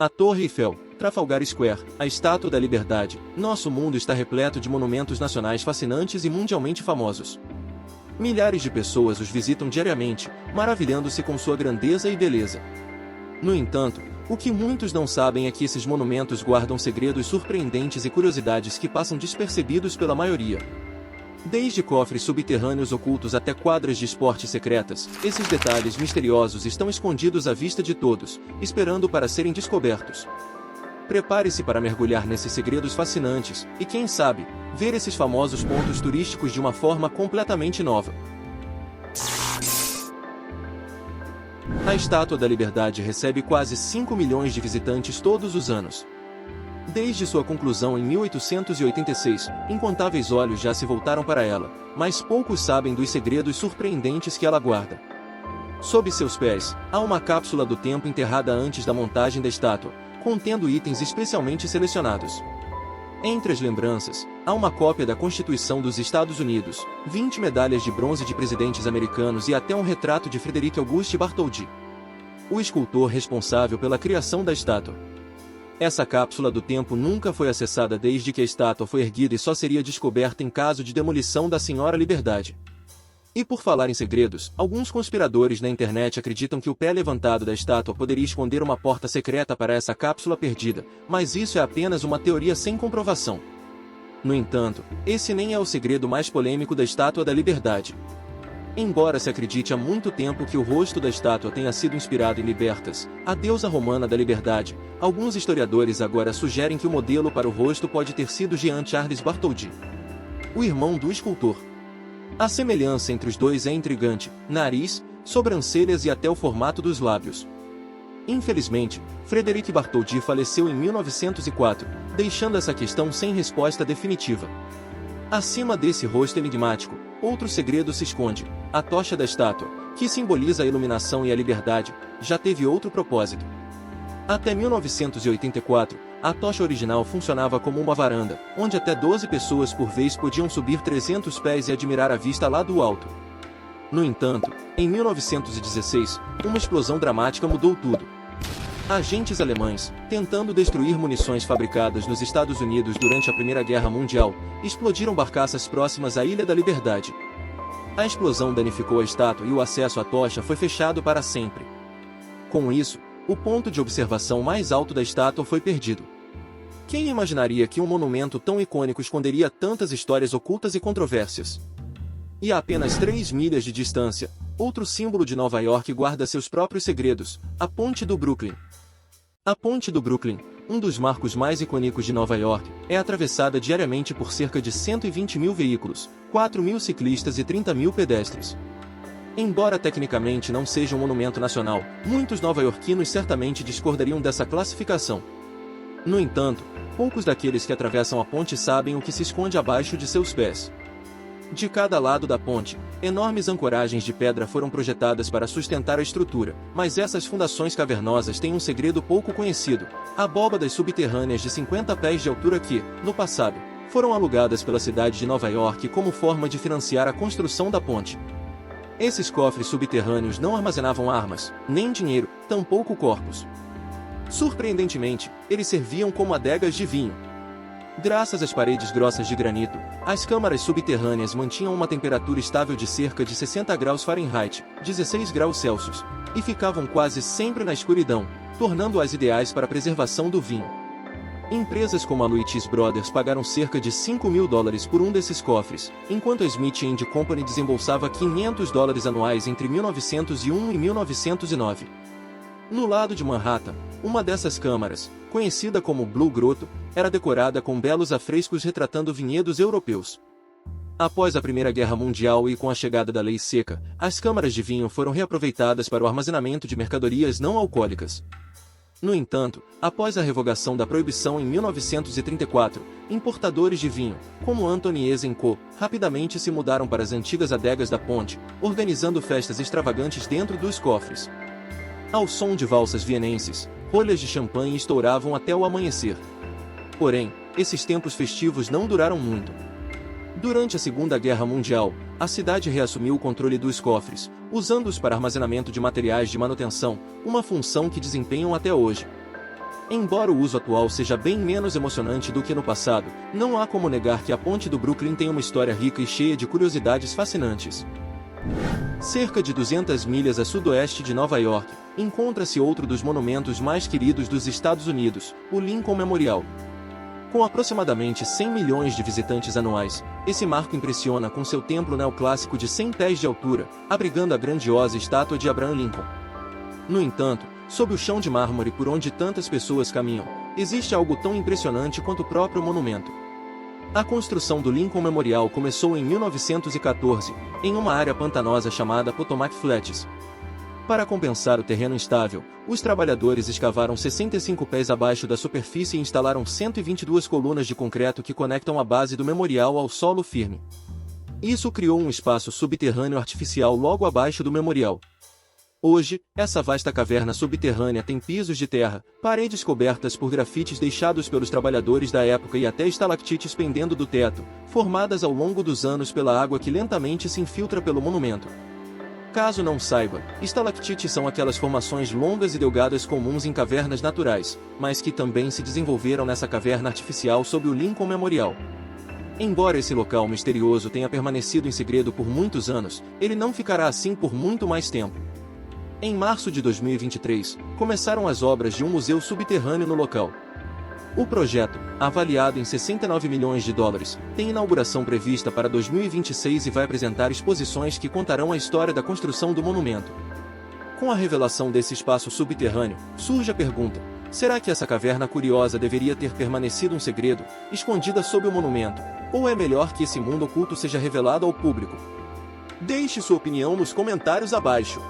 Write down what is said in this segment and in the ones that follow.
A Torre Eiffel, Trafalgar Square, a Estátua da Liberdade. Nosso mundo está repleto de monumentos nacionais fascinantes e mundialmente famosos. Milhares de pessoas os visitam diariamente, maravilhando-se com sua grandeza e beleza. No entanto, o que muitos não sabem é que esses monumentos guardam segredos surpreendentes e curiosidades que passam despercebidos pela maioria. Desde cofres subterrâneos ocultos até quadras de esporte secretas, esses detalhes misteriosos estão escondidos à vista de todos, esperando para serem descobertos. Prepare-se para mergulhar nesses segredos fascinantes, e quem sabe, ver esses famosos pontos turísticos de uma forma completamente nova. A Estátua da Liberdade recebe quase 5 milhões de visitantes todos os anos. Desde sua conclusão em 1886, incontáveis olhos já se voltaram para ela, mas poucos sabem dos segredos surpreendentes que ela guarda. Sob seus pés, há uma cápsula do tempo enterrada antes da montagem da estátua, contendo itens especialmente selecionados. Entre as lembranças, há uma cópia da Constituição dos Estados Unidos, 20 medalhas de bronze de presidentes americanos e até um retrato de Frederic Auguste Bartholdi, o escultor responsável pela criação da estátua. Essa cápsula do tempo nunca foi acessada desde que a estátua foi erguida e só seria descoberta em caso de demolição da Senhora Liberdade. E por falar em segredos, alguns conspiradores na internet acreditam que o pé levantado da estátua poderia esconder uma porta secreta para essa cápsula perdida, mas isso é apenas uma teoria sem comprovação. No entanto, esse nem é o segredo mais polêmico da Estátua da Liberdade. Embora se acredite há muito tempo que o rosto da estátua tenha sido inspirado em Libertas, a deusa romana da liberdade, alguns historiadores agora sugerem que o modelo para o rosto pode ter sido Jean-Charles Bartholdi, o irmão do escultor. A semelhança entre os dois é intrigante: nariz, sobrancelhas e até o formato dos lábios. Infelizmente, Frederic Bartholdi faleceu em 1904, deixando essa questão sem resposta definitiva. Acima desse rosto enigmático, outro segredo se esconde: a tocha da estátua, que simboliza a iluminação e a liberdade, já teve outro propósito. Até 1984, a tocha original funcionava como uma varanda, onde até 12 pessoas por vez podiam subir 300 pés e admirar a vista lá do alto. No entanto, em 1916, uma explosão dramática mudou tudo. Agentes alemães, tentando destruir munições fabricadas nos Estados Unidos durante a Primeira Guerra Mundial, explodiram barcaças próximas à Ilha da Liberdade. A explosão danificou a estátua e o acesso à tocha foi fechado para sempre. Com isso, o ponto de observação mais alto da estátua foi perdido. Quem imaginaria que um monumento tão icônico esconderia tantas histórias ocultas e controvérsias? E a apenas 3 milhas de distância, outro símbolo de Nova York guarda seus próprios segredos: a Ponte do Brooklyn. A Ponte do Brooklyn, um dos marcos mais icônicos de Nova York, é atravessada diariamente por cerca de 120 mil veículos, 4 mil ciclistas e 30 mil pedestres. Embora tecnicamente não seja um monumento nacional, muitos nova-iorquinos certamente discordariam dessa classificação. No entanto, poucos daqueles que atravessam a ponte sabem o que se esconde abaixo de seus pés. De cada lado da ponte, enormes ancoragens de pedra foram projetadas para sustentar a estrutura, mas essas fundações cavernosas têm um segredo pouco conhecido: abóbadas subterrâneas de 50 pés de altura que, no passado, foram alugadas pela cidade de Nova York como forma de financiar a construção da ponte. Esses cofres subterrâneos não armazenavam armas, nem dinheiro, tampouco corpos. Surpreendentemente, eles serviam como adegas de vinho. Graças às paredes grossas de granito, as câmaras subterrâneas mantinham uma temperatura estável de cerca de 60 graus Fahrenheit, 16 graus Celsius, e ficavam quase sempre na escuridão, tornando-as ideais para a preservação do vinho. Empresas como a Luitis Brothers pagaram cerca de $5.000 por um desses cofres, enquanto a Smith & Company desembolsava $500 anuais entre 1901 e 1909. No lado de Manhattan, uma dessas câmaras, conhecida como Blue Grotto, era decorada com belos afrescos retratando vinhedos europeus. Após a Primeira Guerra Mundial e com a chegada da Lei Seca, as câmaras de vinho foram reaproveitadas para o armazenamento de mercadorias não alcoólicas. No entanto, após a revogação da proibição em 1934, importadores de vinho, como Anthony Co., rapidamente se mudaram para as antigas adegas da ponte, organizando festas extravagantes dentro dos cofres. Ao som de valsas vienenses, rolhas de champanhe estouravam até o amanhecer. Porém, esses tempos festivos não duraram muito. Durante a Segunda Guerra Mundial, a cidade reassumiu o controle dos cofres, usando-os para armazenamento de materiais de manutenção, uma função que desempenham até hoje. Embora o uso atual seja bem menos emocionante do que no passado, não há como negar que a Ponte do Brooklyn tem uma história rica e cheia de curiosidades fascinantes. Cerca de 200 milhas a sudoeste de Nova York, encontra-se outro dos monumentos mais queridos dos Estados Unidos, o Lincoln Memorial. Com aproximadamente 100 milhões de visitantes anuais, esse marco impressiona com seu templo neoclássico de 100 pés de altura, abrigando a grandiosa estátua de Abraham Lincoln. No entanto, sob o chão de mármore por onde tantas pessoas caminham, existe algo tão impressionante quanto o próprio monumento. A construção do Lincoln Memorial começou em 1914, em uma área pantanosa chamada Potomac Flats. Para compensar o terreno instável, os trabalhadores escavaram 65 pés abaixo da superfície e instalaram 122 colunas de concreto que conectam a base do memorial ao solo firme. Isso criou um espaço subterrâneo artificial logo abaixo do memorial. Hoje, essa vasta caverna subterrânea tem pisos de terra, paredes cobertas por grafites deixados pelos trabalhadores da época e até estalactites pendendo do teto, formadas ao longo dos anos pela água que lentamente se infiltra pelo monumento. Caso não saiba, estalactites são aquelas formações longas e delgadas comuns em cavernas naturais, mas que também se desenvolveram nessa caverna artificial sob o Lincoln Memorial. Embora esse local misterioso tenha permanecido em segredo por muitos anos, ele não ficará assim por muito mais tempo. Em março de 2023, começaram as obras de um museu subterrâneo no local. O projeto, avaliado em 69 milhões de dólares, tem inauguração prevista para 2026 e vai apresentar exposições que contarão a história da construção do monumento. Com a revelação desse espaço subterrâneo, surge a pergunta: será que essa caverna curiosa deveria ter permanecido um segredo, escondida sob o monumento, ou é melhor que esse mundo oculto seja revelado ao público? Deixe sua opinião nos comentários abaixo.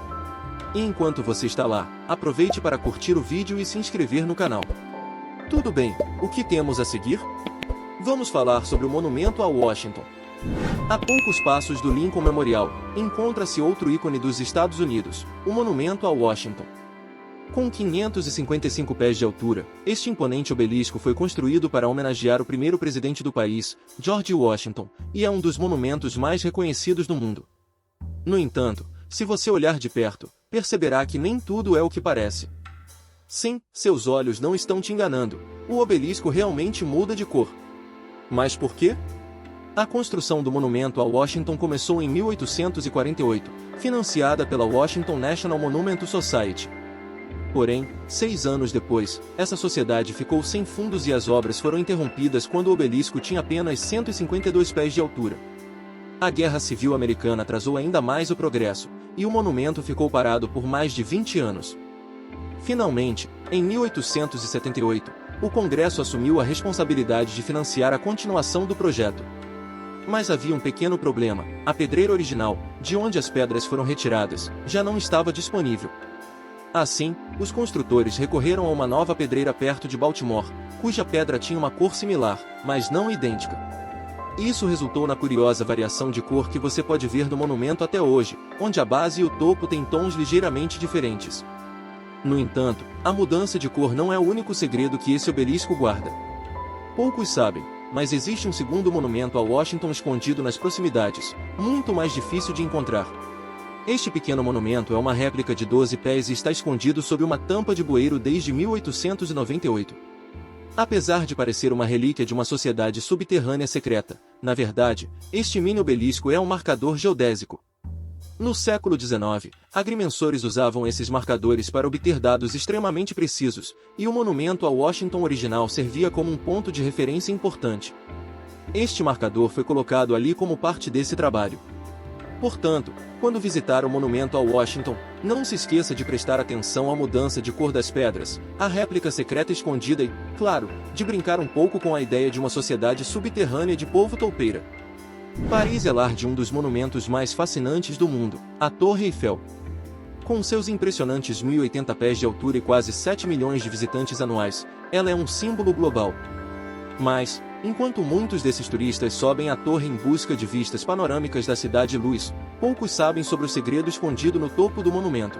E enquanto você está lá, aproveite para curtir o vídeo e se inscrever no canal. Tudo bem, o que temos a seguir? Vamos falar sobre o Monumento a Washington. A poucos passos do Lincoln Memorial, encontra-se outro ícone dos Estados Unidos, o Monumento a Washington. Com 555 pés de altura, este imponente obelisco foi construído para homenagear o primeiro presidente do país, George Washington, e é um dos monumentos mais reconhecidos do mundo. No entanto, se você olhar de perto, perceberá que nem tudo é o que parece. Sim, seus olhos não estão te enganando, o obelisco realmente muda de cor. Mas por quê? A construção do monumento a Washington começou em 1848, financiada pela Washington National Monument Society. Porém, 6 anos depois, essa sociedade ficou sem fundos e as obras foram interrompidas quando o obelisco tinha apenas 152 pés de altura. A Guerra Civil Americana atrasou ainda mais o progresso, e o monumento ficou parado por mais de 20 anos. Finalmente, em 1878, o Congresso assumiu a responsabilidade de financiar a continuação do projeto. Mas havia um pequeno problema: a pedreira original, de onde as pedras foram retiradas, já não estava disponível. Assim, os construtores recorreram a uma nova pedreira perto de Baltimore, cuja pedra tinha uma cor similar, mas não idêntica. Isso resultou na curiosa variação de cor que você pode ver no monumento até hoje, onde a base e o topo têm tons ligeiramente diferentes. No entanto, a mudança de cor não é o único segredo que esse obelisco guarda. Poucos sabem, mas existe um segundo monumento a Washington escondido nas proximidades, muito mais difícil de encontrar. Este pequeno monumento é uma réplica de 12 pés e está escondido sob uma tampa de bueiro desde 1898. Apesar de parecer uma relíquia de uma sociedade subterrânea secreta, na verdade, este mini obelisco é um marcador geodésico. No século XIX, agrimensores usavam esses marcadores para obter dados extremamente precisos, e o monumento a Washington original servia como um ponto de referência importante. Este marcador foi colocado ali como parte desse trabalho. Portanto, quando visitar o monumento a Washington, não se esqueça de prestar atenção à mudança de cor das pedras, à réplica secreta escondida e, claro, de brincar um pouco com a ideia de uma sociedade subterrânea de povo toupeira. Paris é lar de um dos monumentos mais fascinantes do mundo, a Torre Eiffel. Com seus impressionantes 1.080 pés de altura e quase 7 milhões de visitantes anuais, ela é um símbolo global. Mas, enquanto muitos desses turistas sobem a torre em busca de vistas panorâmicas da cidade-luz, poucos sabem sobre o segredo escondido no topo do monumento.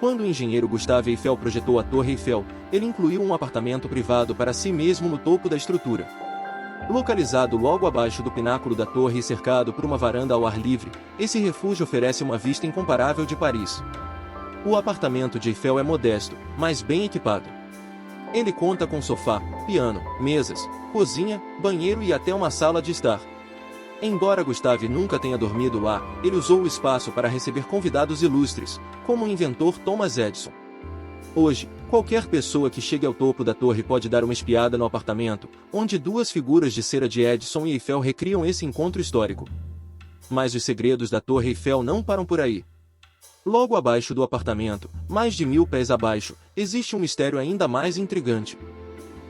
Quando o engenheiro Gustave Eiffel projetou a Torre Eiffel, ele incluiu um apartamento privado para si mesmo no topo da estrutura. Localizado logo abaixo do pináculo da torre e cercado por uma varanda ao ar livre, esse refúgio oferece uma vista incomparável de Paris. O apartamento de Eiffel é modesto, mas bem equipado. Ele conta com sofá, piano, mesas, cozinha, banheiro e até uma sala de estar. Embora Gustave nunca tenha dormido lá, ele usou o espaço para receber convidados ilustres, como o inventor Thomas Edison. Hoje, qualquer pessoa que chegue ao topo da torre pode dar uma espiada no apartamento, onde duas figuras de cera de Edison e Eiffel recriam esse encontro histórico. Mas os segredos da Torre Eiffel não param por aí. Logo abaixo do apartamento, mais de 1000 pés abaixo, existe um mistério ainda mais intrigante.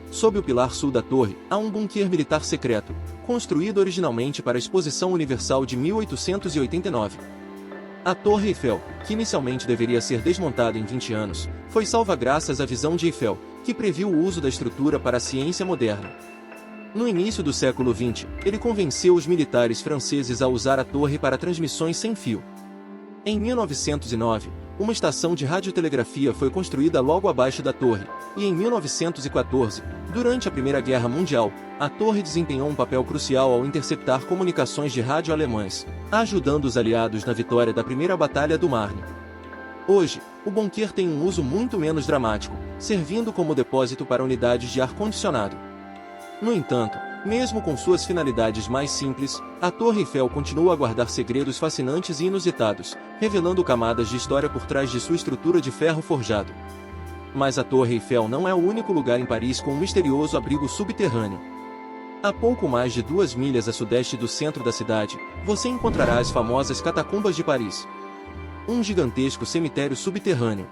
Sob o pilar sul da torre, há um bunker militar secreto, construído originalmente para a Exposição Universal de 1889. A Torre Eiffel, que inicialmente deveria ser desmontada em 20 anos, foi salva graças à visão de Eiffel, que previu o uso da estrutura para a ciência moderna. No início do século XX, ele convenceu os militares franceses a usar a torre para transmissões sem fio. Em 1909, uma estação de radiotelegrafia foi construída logo abaixo da torre, e em 1914, durante a Primeira Guerra Mundial, a torre desempenhou um papel crucial ao interceptar comunicações de rádio alemãs, ajudando os aliados na vitória da Primeira Batalha do Marne. Hoje, o bunker tem um uso muito menos dramático, servindo como depósito para unidades de ar-condicionado. No entanto, mesmo com suas finalidades mais simples, a Torre Eiffel continua a guardar segredos fascinantes e inusitados, revelando camadas de história por trás de sua estrutura de ferro forjado. Mas a Torre Eiffel não é o único lugar em Paris com um misterioso abrigo subterrâneo. A pouco mais de 2 milhas a sudeste do centro da cidade, você encontrará as famosas Catacumbas de Paris. Um gigantesco cemitério subterrâneo.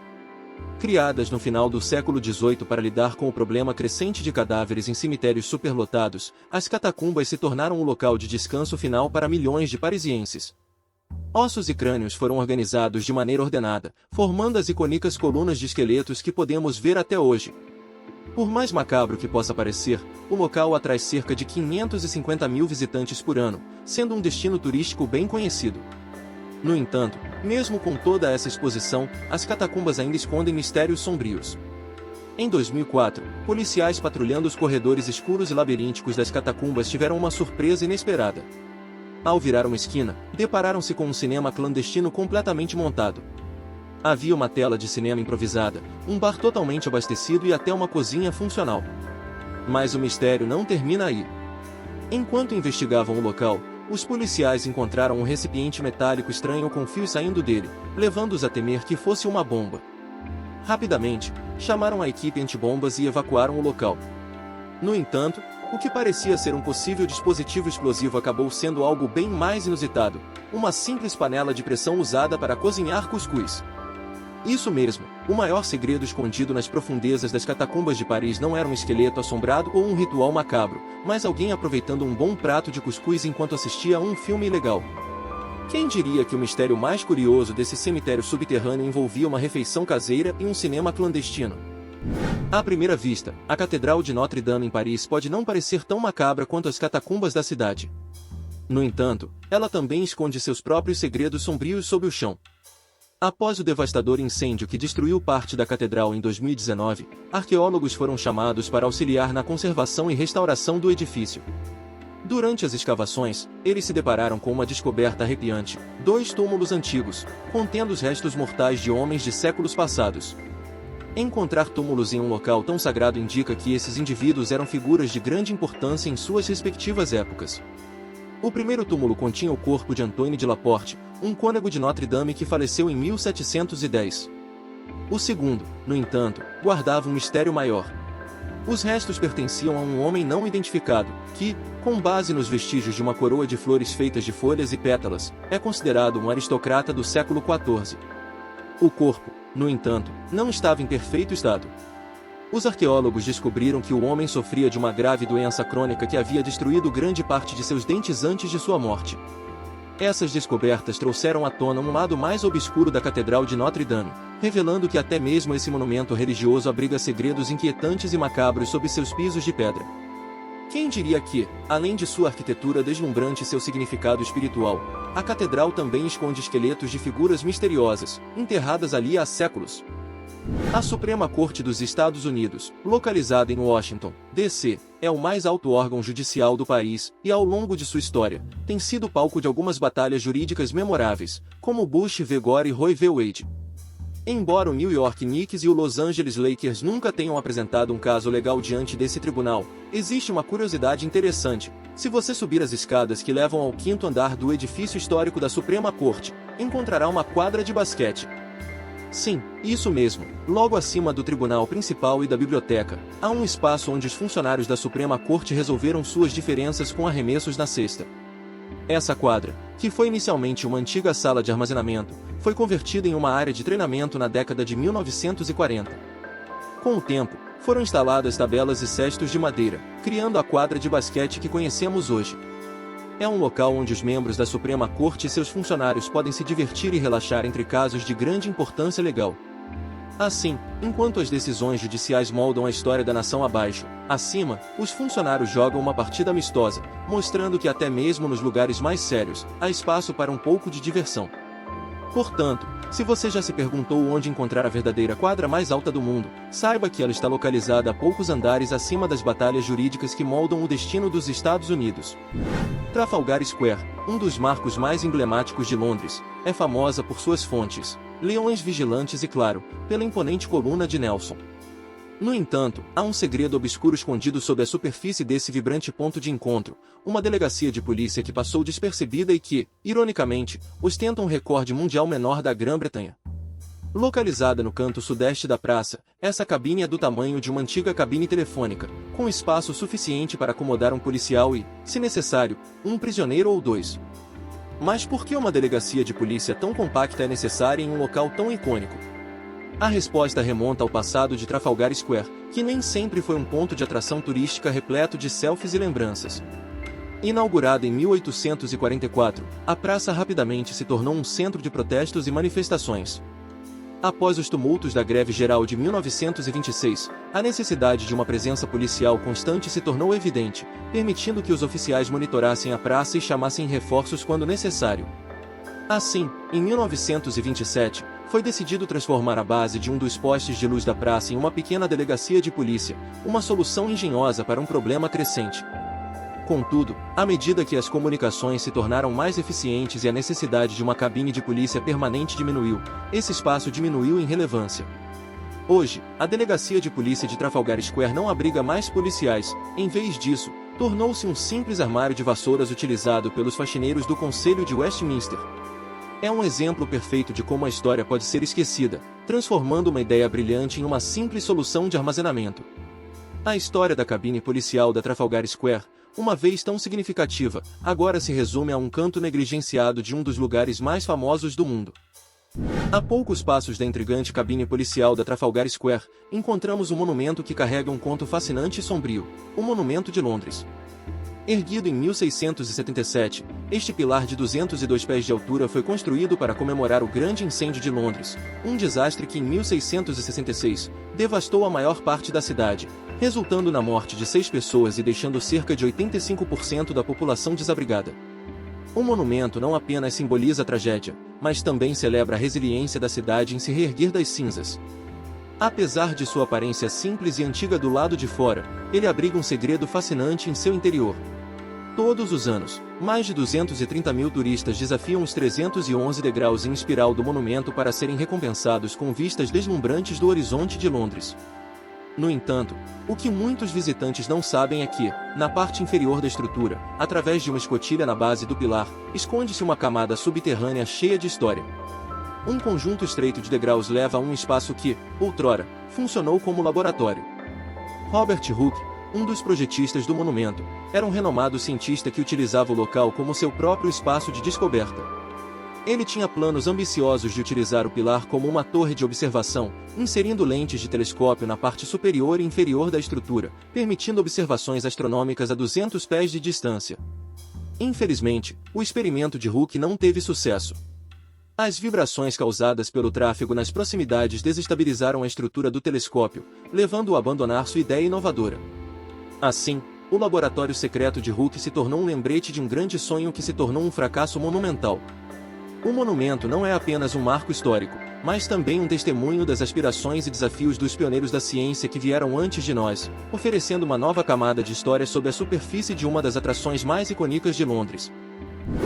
Criadas no final do século XVIII para lidar com o problema crescente de cadáveres em cemitérios superlotados, as catacumbas se tornaram um local de descanso final para milhões de parisienses. Ossos e crânios foram organizados de maneira ordenada, formando as icônicas colunas de esqueletos que podemos ver até hoje. Por mais macabro que possa parecer, o local atrai cerca de 550 mil visitantes por ano, sendo um destino turístico bem conhecido. No entanto, mesmo com toda essa exposição, as catacumbas ainda escondem mistérios sombrios. Em 2004, policiais patrulhando os corredores escuros e labirínticos das catacumbas tiveram uma surpresa inesperada. Ao virar uma esquina, depararam-se com um cinema clandestino completamente montado. Havia uma tela de cinema improvisada, um bar totalmente abastecido e até uma cozinha funcional. Mas o mistério não termina aí. Enquanto investigavam o local, os policiais encontraram um recipiente metálico estranho com fios saindo dele, levando-os a temer que fosse uma bomba. Rapidamente, chamaram a equipe antibombas e evacuaram o local. No entanto, o que parecia ser um possível dispositivo explosivo acabou sendo algo bem mais inusitado, uma simples panela de pressão usada para cozinhar cuscuz. Isso mesmo, o maior segredo escondido nas profundezas das catacumbas de Paris não era um esqueleto assombrado ou um ritual macabro, mas alguém aproveitando um bom prato de cuscuz enquanto assistia a um filme ilegal. Quem diria que o mistério mais curioso desse cemitério subterrâneo envolvia uma refeição caseira e um cinema clandestino? À primeira vista, a Catedral de Notre-Dame em Paris pode não parecer tão macabra quanto as catacumbas da cidade. No entanto, ela também esconde seus próprios segredos sombrios sob o chão. Após o devastador incêndio que destruiu parte da catedral em 2019, arqueólogos foram chamados para auxiliar na conservação e restauração do edifício. Durante as escavações, eles se depararam com uma descoberta arrepiante: 2 túmulos antigos, contendo os restos mortais de homens de séculos passados. Encontrar túmulos em um local tão sagrado indica que esses indivíduos eram figuras de grande importância em suas respectivas épocas. O primeiro túmulo continha o corpo de Antoine de Laporte, um cônego de Notre-Dame que faleceu em 1710. O segundo, no entanto, guardava um mistério maior. Os restos pertenciam a um homem não identificado, que, com base nos vestígios de uma coroa de flores feitas de folhas e pétalas, é considerado um aristocrata do século XIV. O corpo, no entanto, não estava em perfeito estado. Os arqueólogos descobriram que o homem sofria de uma grave doença crônica que havia destruído grande parte de seus dentes antes de sua morte. Essas descobertas trouxeram à tona um lado mais obscuro da Catedral de Notre-Dame, revelando que até mesmo esse monumento religioso abriga segredos inquietantes e macabros sob seus pisos de pedra. Quem diria que, além de sua arquitetura deslumbrante e seu significado espiritual, a catedral também esconde esqueletos de figuras misteriosas, enterradas ali há séculos? A Suprema Corte dos Estados Unidos, localizada em Washington, D.C., é o mais alto órgão judicial do país, e ao longo de sua história, tem sido palco de algumas batalhas jurídicas memoráveis, como Bush v. Gore e Roe v. Wade. Embora o New York Knicks e o Los Angeles Lakers nunca tenham apresentado um caso legal diante desse tribunal, existe uma curiosidade interessante. Se você subir as escadas que levam ao quinto andar do edifício histórico da Suprema Corte, encontrará uma quadra de basquete. Sim, isso mesmo. Logo acima do tribunal principal e da biblioteca, há um espaço onde os funcionários da Suprema Corte resolveram suas diferenças com arremessos na cesta. Essa quadra, que foi inicialmente uma antiga sala de armazenamento, foi convertida em uma área de treinamento na década de 1940. Com o tempo, foram instaladas tabelas e cestos de madeira, criando a quadra de basquete que conhecemos hoje. É um local onde os membros da Suprema Corte e seus funcionários podem se divertir e relaxar entre casos de grande importância legal. Assim, enquanto as decisões judiciais moldam a história da nação abaixo, acima, os funcionários jogam uma partida amistosa, mostrando que até mesmo nos lugares mais sérios, há espaço para um pouco de diversão. Portanto, se você já se perguntou onde encontrar a verdadeira quadra mais alta do mundo, saiba que ela está localizada a poucos andares acima das batalhas jurídicas que moldam o destino dos Estados Unidos. Trafalgar Square, um dos marcos mais emblemáticos de Londres, é famosa por suas fontes, leões vigilantes e, claro, pela imponente coluna de Nelson. No entanto, há um segredo obscuro escondido sob a superfície desse vibrante ponto de encontro, uma delegacia de polícia que passou despercebida e que, ironicamente, ostenta um recorde mundial menor da Grã-Bretanha. Localizada no canto sudeste da praça, essa cabine é do tamanho de uma antiga cabine telefônica, com espaço suficiente para acomodar um policial e, se necessário, um prisioneiro ou dois. Mas por que uma delegacia de polícia tão compacta é necessária em um local tão icônico? A resposta remonta ao passado de Trafalgar Square, que nem sempre foi um ponto de atração turística repleto de selfies e lembranças. Inaugurada em 1844, a praça rapidamente se tornou um centro de protestos e manifestações. Após os tumultos da greve geral de 1926, a necessidade de uma presença policial constante se tornou evidente, permitindo que os oficiais monitorassem a praça e chamassem reforços quando necessário. Assim, em 1927, foi decidido transformar a base de um dos postes de luz da praça em uma pequena delegacia de polícia, uma solução engenhosa para um problema crescente. Contudo, à medida que as comunicações se tornaram mais eficientes e a necessidade de uma cabine de polícia permanente diminuiu, esse espaço diminuiu em relevância. Hoje, a delegacia de polícia de Trafalgar Square não abriga mais policiais, em vez disso, tornou-se um simples armário de vassouras utilizado pelos faxineiros do Conselho de Westminster. É um exemplo perfeito de como a história pode ser esquecida, transformando uma ideia brilhante em uma simples solução de armazenamento. A história da cabine policial da Trafalgar Square, uma vez tão significativa, agora se resume a um canto negligenciado de um dos lugares mais famosos do mundo. A poucos passos da intrigante cabine policial da Trafalgar Square, encontramos um monumento que carrega um conto fascinante e sombrio, o Monumento de Londres. Erguido em 1677, este pilar de 202 pés de altura foi construído para comemorar o Grande Incêndio de Londres, um desastre que em 1666 devastou a maior parte da cidade, resultando na morte de 6 pessoas e deixando cerca de 85% da população desabrigada. O monumento não apenas simboliza a tragédia, mas também celebra a resiliência da cidade em se reerguer das cinzas. Apesar de sua aparência simples e antiga do lado de fora, ele abriga um segredo fascinante em seu interior. Todos os anos, mais de 230 mil turistas desafiam os 311 degraus em espiral do monumento para serem recompensados com vistas deslumbrantes do horizonte de Londres. No entanto, o que muitos visitantes não sabem é que, na parte inferior da estrutura, através de uma escotilha na base do pilar, esconde-se uma camada subterrânea cheia de história. Um conjunto estreito de degraus leva a um espaço que, outrora, funcionou como laboratório. Robert Hooke, um dos projetistas do monumento, era um renomado cientista que utilizava o local como seu próprio espaço de descoberta. Ele tinha planos ambiciosos de utilizar o pilar como uma torre de observação, inserindo lentes de telescópio na parte superior e inferior da estrutura, permitindo observações astronômicas a 200 pés de distância. Infelizmente, o experimento de Hooke não teve sucesso. As vibrações causadas pelo tráfego nas proximidades desestabilizaram a estrutura do telescópio, levando-o a abandonar sua ideia inovadora. Assim, o laboratório secreto de Hooke se tornou um lembrete de um grande sonho que se tornou um fracasso monumental. O monumento não é apenas um marco histórico, mas também um testemunho das aspirações e desafios dos pioneiros da ciência que vieram antes de nós, oferecendo uma nova camada de história sob a superfície de uma das atrações mais icônicas de Londres.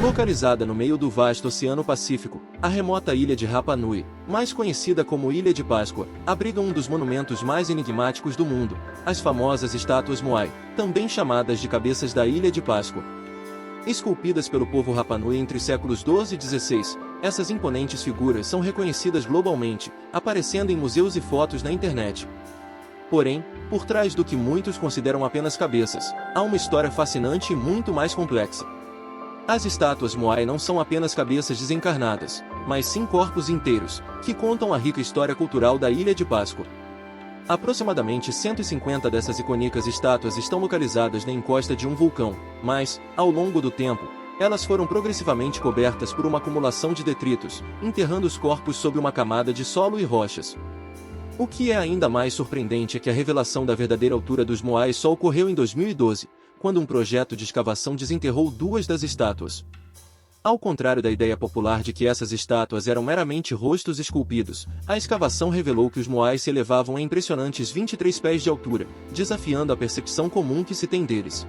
Localizada no meio do vasto Oceano Pacífico, A remota ilha de Rapa Nui, mais conhecida como Ilha de Páscoa, abriga um dos monumentos mais enigmáticos do mundo, as famosas estátuas Moai, também chamadas de cabeças da Ilha de Páscoa. Esculpidas pelo povo Rapa Nui entre os séculos XII e XVI, essas imponentes figuras são reconhecidas globalmente, aparecendo em museus e fotos na internet. Porém, por trás do que muitos consideram apenas cabeças, há uma história fascinante e muito mais complexa. As estátuas Moai não são apenas cabeças desencarnadas, mas sim corpos inteiros, que contam a rica história cultural da Ilha de Páscoa. Aproximadamente 150 dessas icônicas estátuas estão localizadas na encosta de um vulcão, mas, ao longo do tempo, elas foram progressivamente cobertas por uma acumulação de detritos, enterrando os corpos sob uma camada de solo e rochas. O que é ainda mais surpreendente é que a revelação da verdadeira altura dos Moai só ocorreu em 2012, quando um projeto de escavação desenterrou duas das estátuas. Ao contrário da ideia popular de que essas estátuas eram meramente rostos esculpidos, a escavação revelou que os Moai se elevavam a impressionantes 23 pés de altura, desafiando a percepção comum que se tem deles.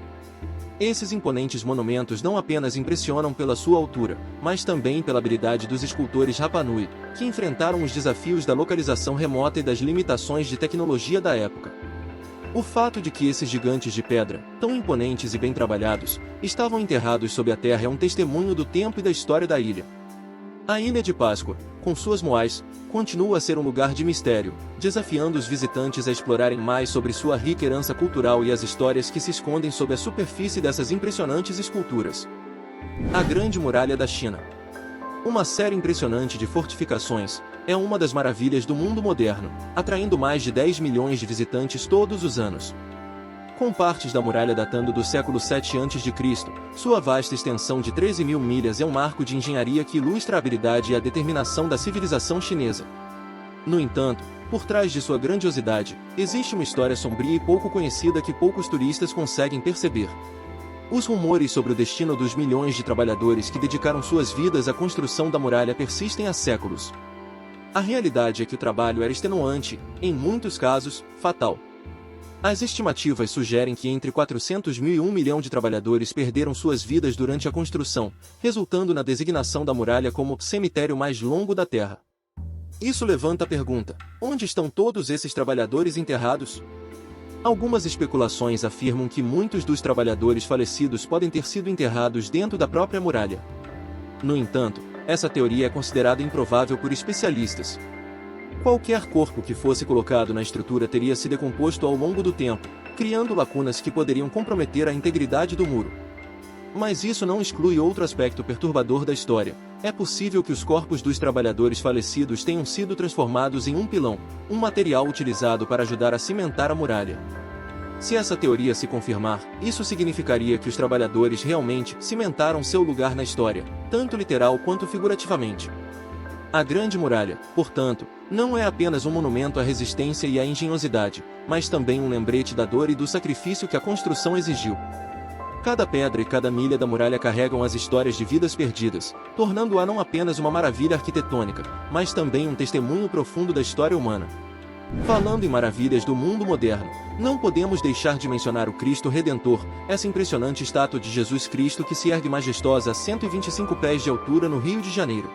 Esses imponentes monumentos não apenas impressionam pela sua altura, mas também pela habilidade dos escultores Rapa Nui, que enfrentaram os desafios da localização remota e das limitações de tecnologia da época. O fato de que esses gigantes de pedra, tão imponentes e bem trabalhados, estavam enterrados sob a terra é um testemunho do tempo e da história da ilha. A Ilha de Páscoa, com suas Moais, continua a ser um lugar de mistério, desafiando os visitantes a explorarem mais sobre sua rica herança cultural e as histórias que se escondem sob a superfície dessas impressionantes esculturas. A Grande Muralha da China. Uma série impressionante de fortificações, é uma das maravilhas do mundo moderno, atraindo mais de 10 milhões de visitantes todos os anos. Com partes da muralha datando do século 7 a.C., sua vasta extensão de 13 mil milhas é um marco de engenharia que ilustra a habilidade e a determinação da civilização chinesa. No entanto, por trás de sua grandiosidade, existe uma história sombria e pouco conhecida que poucos turistas conseguem perceber. Os rumores sobre o destino dos milhões de trabalhadores que dedicaram suas vidas à construção da muralha persistem há séculos. A realidade é que o trabalho era extenuante, em muitos casos, fatal. As estimativas sugerem que entre 400 mil e 1 milhão de trabalhadores perderam suas vidas durante a construção, resultando na designação da muralha como o cemitério mais longo da Terra. Isso levanta a pergunta: onde estão todos esses trabalhadores enterrados? Algumas especulações afirmam que muitos dos trabalhadores falecidos podem ter sido enterrados dentro da própria muralha. No entanto, essa teoria é considerada improvável por especialistas. Qualquer corpo que fosse colocado na estrutura teria se decomposto ao longo do tempo, criando lacunas que poderiam comprometer a integridade do muro. Mas isso não exclui outro aspecto perturbador da história. É possível que os corpos dos trabalhadores falecidos tenham sido transformados em um pilão, um material utilizado para ajudar a cimentar a muralha. Se essa teoria se confirmar, isso significaria que os trabalhadores realmente cimentaram seu lugar na história, tanto literal quanto figurativamente. A Grande Muralha, portanto, não é apenas um monumento à resistência e à engenhosidade, mas também um lembrete da dor e do sacrifício que a construção exigiu. Cada pedra e cada milha da muralha carregam as histórias de vidas perdidas, tornando-a não apenas uma maravilha arquitetônica, mas também um testemunho profundo da história humana. Falando em maravilhas do mundo moderno, não podemos deixar de mencionar o Cristo Redentor, essa impressionante estátua de Jesus Cristo que se ergue majestosa a 125 pés de altura no Rio de Janeiro.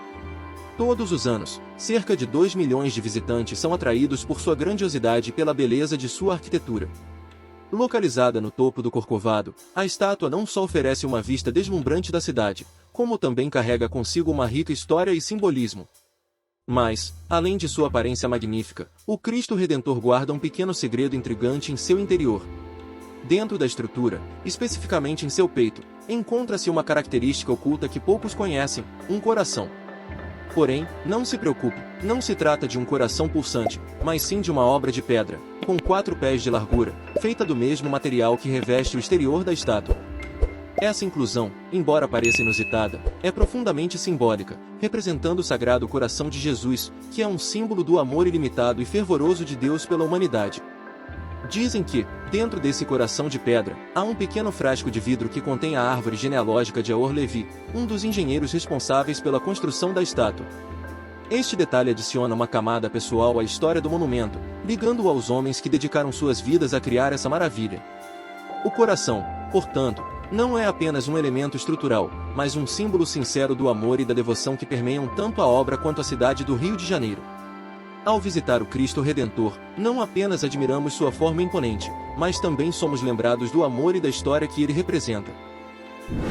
Todos os anos, cerca de 2 milhões de visitantes são atraídos por sua grandiosidade e pela beleza de sua arquitetura. Localizada no topo do Corcovado, a estátua não só oferece uma vista deslumbrante da cidade, como também carrega consigo uma rica história e simbolismo. Mas, além de sua aparência magnífica, o Cristo Redentor guarda um pequeno segredo intrigante em seu interior. Dentro da estrutura, especificamente em seu peito, encontra-se uma característica oculta que poucos conhecem: um coração. Porém, não se preocupe, não se trata de um coração pulsante, mas sim de uma obra de pedra, com 4 pés de largura, feita do mesmo material que reveste o exterior da estátua. Essa inclusão, embora pareça inusitada, é profundamente simbólica, representando o Sagrado Coração de Jesus, que é um símbolo do amor ilimitado e fervoroso de Deus pela humanidade. Dizem que, dentro desse coração de pedra, há um pequeno frasco de vidro que contém a árvore genealógica de Aor Levi, um dos engenheiros responsáveis pela construção da estátua. Este detalhe adiciona uma camada pessoal à história do monumento, ligando-o aos homens que dedicaram suas vidas a criar essa maravilha. O coração, portanto, Não é apenas um elemento estrutural, mas um símbolo sincero do amor e da devoção que permeiam tanto a obra quanto a cidade do Rio de Janeiro. Ao visitar o Cristo Redentor, não apenas admiramos sua forma imponente, mas também somos lembrados do amor e da história que ele representa.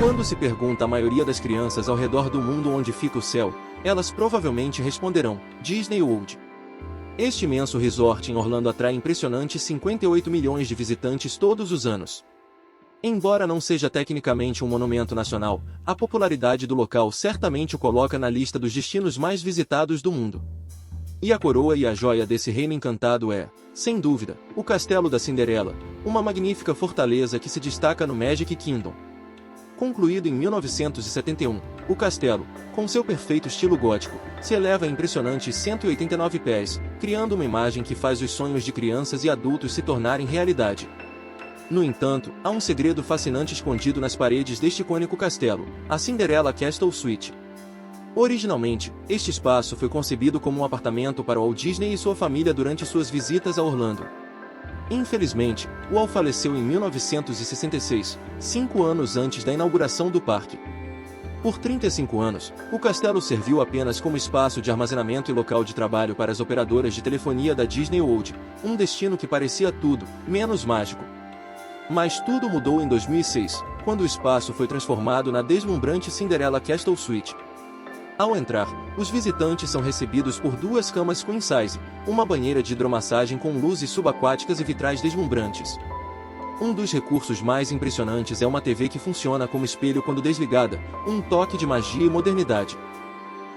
Quando se pergunta à maioria das crianças ao redor do mundo onde fica o céu, elas provavelmente responderão: Disney World. Este imenso resort em Orlando atrai impressionantes 58 milhões de visitantes todos os anos. Embora não seja tecnicamente um monumento nacional, a popularidade do local certamente o coloca na lista dos destinos mais visitados do mundo. E a coroa e a joia desse reino encantado é, sem dúvida, o Castelo da Cinderela, uma magnífica fortaleza que se destaca no Magic Kingdom. Concluído em 1971, o castelo, com seu perfeito estilo gótico, se eleva a impressionantes 189 pés, criando uma imagem que faz os sonhos de crianças e adultos se tornarem realidade. No entanto, há um segredo fascinante escondido nas paredes deste icônico castelo, a Cinderella Castle Suite. Originalmente, este espaço foi concebido como um apartamento para Walt Disney e sua família durante suas visitas a Orlando. Infelizmente, Walt faleceu em 1966, 5 anos antes da inauguração do parque. Por 35 anos, o castelo serviu apenas como espaço de armazenamento e local de trabalho para as operadoras de telefonia da Disney World, um destino que parecia tudo, menos mágico. Mas tudo mudou em 2006, quando o espaço foi transformado na deslumbrante Cinderella Castle Suite. Ao entrar, os visitantes são recebidos por 2 camas queen size, uma banheira de hidromassagem com luzes subaquáticas e vitrais deslumbrantes. Um dos recursos mais impressionantes é uma TV que funciona como espelho quando desligada, um toque de magia e modernidade.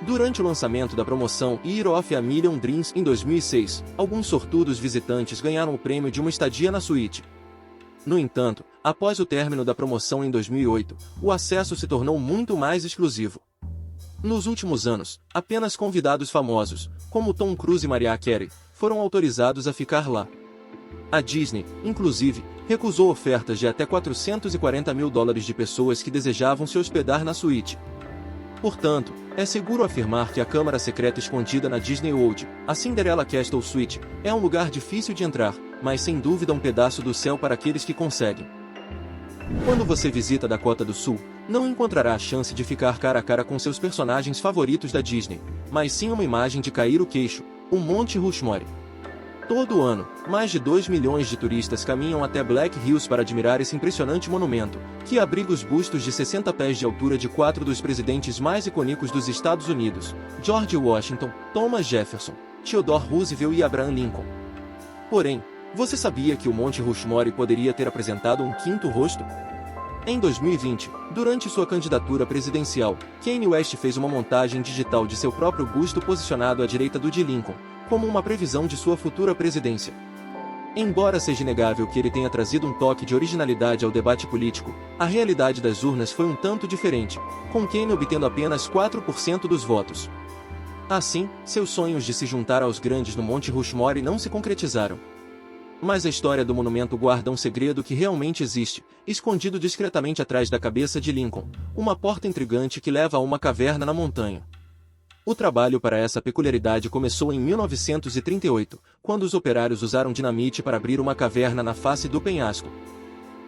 Durante o lançamento da promoção Year of a Million Dreams em 2006, alguns sortudos visitantes ganharam o prêmio de uma estadia na suíte. No entanto, após o término da promoção em 2008, o acesso se tornou muito mais exclusivo. Nos últimos anos, apenas convidados famosos, como Tom Cruise e Mariah Carey, foram autorizados a ficar lá. A Disney, inclusive, recusou ofertas de até $440 mil de pessoas que desejavam se hospedar na suíte. Portanto, é seguro afirmar que a câmara secreta escondida na Disney World, a Cinderella Castle Suite, é um lugar difícil de entrar, mas sem dúvida um pedaço do céu para aqueles que conseguem. Quando você visita Dakota do Sul, não encontrará a chance de ficar cara a cara com seus personagens favoritos da Disney, mas sim uma imagem de cair o queixo, o Monte Rushmore. Todo ano, mais de 2 milhões de turistas caminham até Black Hills para admirar esse impressionante monumento, que abriga os bustos de 60 pés de altura de 4 dos presidentes mais icônicos dos Estados Unidos, George Washington, Thomas Jefferson, Theodore Roosevelt e Abraham Lincoln. Porém, você sabia que o Monte Rushmore poderia ter apresentado um quinto rosto? Em 2020, durante sua candidatura presidencial, Kanye West fez uma montagem digital de seu próprio busto posicionado à direita do de Lincoln, como uma previsão de sua futura presidência. Embora seja inegável que ele tenha trazido um toque de originalidade ao debate político, a realidade das urnas foi um tanto diferente, com Kanye obtendo apenas 4% dos votos. Assim, seus sonhos de se juntar aos grandes no Monte Rushmore não se concretizaram. Mas a história do monumento guarda um segredo que realmente existe, escondido discretamente atrás da cabeça de Lincoln, uma porta intrigante que leva a uma caverna na montanha. O trabalho para essa peculiaridade começou em 1938, quando os operários usaram dinamite para abrir uma caverna na face do penhasco.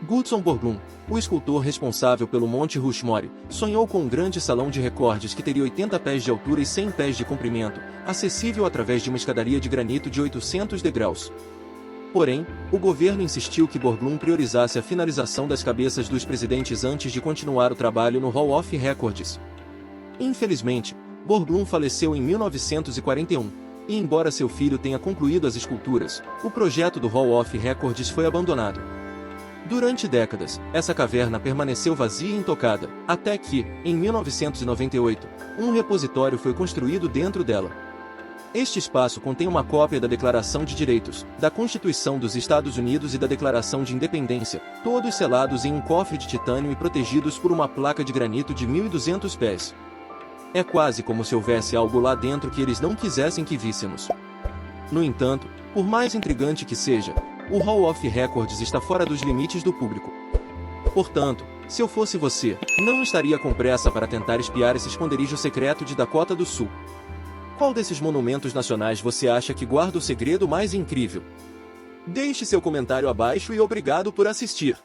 Gutzon Borglum, o escultor responsável pelo Monte Rushmore, sonhou com um grande salão de recordes que teria 80 pés de altura e 100 pés de comprimento, acessível através de uma escadaria de granito de 800 degraus. Porém, o governo insistiu que Borglum priorizasse a finalização das cabeças dos presidentes antes de continuar o trabalho no Hall of Records. Infelizmente, Borglum faleceu em 1941, e embora seu filho tenha concluído as esculturas, o projeto do Hall of Records foi abandonado. Durante décadas, essa caverna permaneceu vazia e intocada, até que, em 1998, um repositório foi construído dentro dela. Este espaço contém uma cópia da Declaração de Direitos, da Constituição dos Estados Unidos e da Declaração de Independência, todos selados em um cofre de titânio e protegidos por uma placa de granito de 1.200 pés. É quase como se houvesse algo lá dentro que eles não quisessem que víssemos. No entanto, por mais intrigante que seja, o Hall of Records está fora dos limites do público. Portanto, se eu fosse você, não estaria com pressa para tentar espiar esse esconderijo secreto de Dakota do Sul. Qual desses monumentos nacionais você acha que guarda o segredo mais incrível? Deixe seu comentário abaixo e obrigado por assistir.